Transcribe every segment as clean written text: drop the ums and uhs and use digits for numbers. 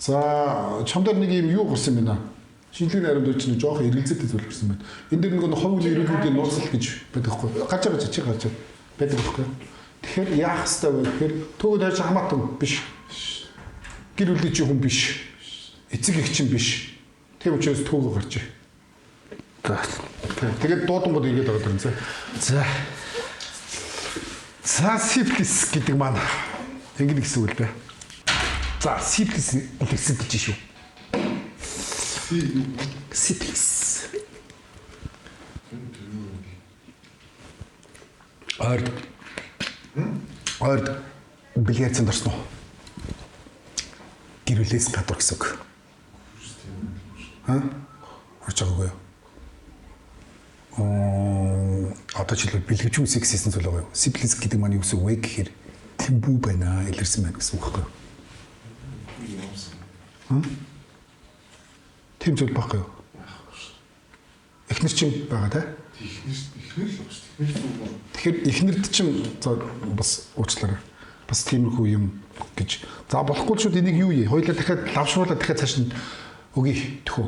За чамдар нэг юм юу гарсан байна? Шинжлэх найрамд чинь жоохон эргэлзээтэй зүйл гарсан байна. Энд дээр нэг ховь үйл эрүүлгүүдийн нууцлал гэж байдаг хгүй. Гарч байгаа чи гарч байдаг хгүй. Тэгэхээр яах ёстой вэ гэхээр төгөөд хайж хамаатан биш. Гэр бүлийн чи хүн биш. Эцэг эх чинь биш. Тийм учраас төөгөө гарч. Тэгээд дуудангууд ирээд байгаа юм зэ. За сифлис гэдэг маань ингэ гэсэн үг л бэ. За сифлис гэсэн гэж шүү. Сифлис. Ард бильярдсан дорсон уу? Гэрүүлээс гадуур гэсэн үг. Орж байгаагүй юу? Одоо жишээлбэл бэлгэвчүүн секс хийсэн зүйл байгаа юу? Сифлис гэдэг маань юу гэсэн үг вэ гэхээр тэмбүү байна, илэрсэн байна гэсэн үг байхгүй юу? Тийм зүйл байхгүй юу? Эхнэр чинь байгаа те? Эхнэр л байна шүү дээ. Тэгэхээр эхнэрд чинь бас уучлаарай. Бас тиймэрхүү юм гэж. За болохгүй шүү дээ энийг юу юу? Хоёулаа дахиад лавшруулаад дахиад цааш нь өгье төхөө.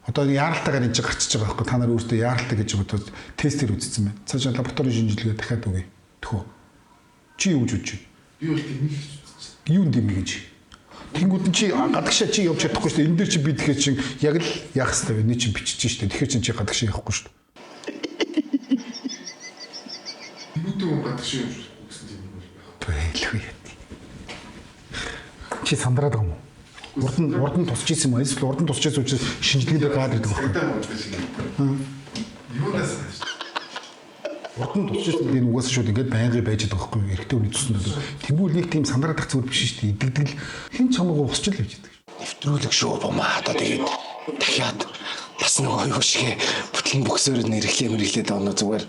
Одоо яаралтайгаар энэ гарчиж байгаа байхгүй та нар өөрсдөө яаралтай гэж бодоод тестээр үзсэн байна. Цаашаа лабораторийн шинжилгээ дахиад өгье төхөө. Чи юу гэж бодож байна? Би бол тэмийг гэж үзсэн. Юунд юм гэж? Тэнгүүд нь чи гадагшаа чи явж чадахгүй шүү дээ. Энэ дээр чи би тэгэхээр чин яг л яах хэрэгтэй вэ? Нэг чинь бичиж штэ. Тэгэхээр чин чи гадагшаа явахгүй шүү дээ. Тэнгүүдээ хүн гадагшаа явж үзсэн тийм юм бол байх. Бэлгүй яа. Чи сандраад байгаа юм уу? Урд нь тусч ийсэн юм аа? Эсвэл урд нь тусч ийсэн учраас шинжилгээдээ гад ирдэг байна. Юунаас Урд нь тусч ийсэн энэ угаасаа шууд ингээд байнгын байж байгаа байхгүй юу? Эрэгтэй хүний тусан дээр. Тэгвэл нэг тийм сандраад тах зүйл биш шүү дээ. Идэгдэл хэн чамаагүй усч л явж байдаг. Нэвтрүүлэг шүү бомаа одоо тэгээд дахиад бас нөгөө юу шиг бүтлэн бөксөөр нэрэхлээ дооноо зүгээр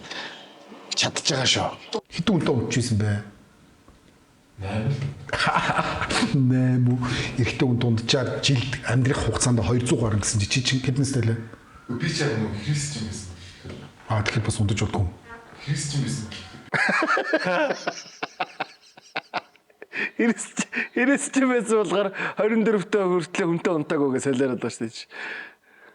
чадж байгаа шүү. Хэдэн удаа унтчихсэн бэ? 8 эрэгтэй хүн дунджаар жилд амьдрах хугацаанд 200 гарна гэсэн чи чинь хэднэстэй лээ? би ч яг нэг христчэн байсан. Тэгэхээр бас ундаж удахгүй. Христчэн байсан. Христчэн байсан болохоор 24-т хүртэл хүнтэй унтаагүй гэж солиороод байна шүү дээ.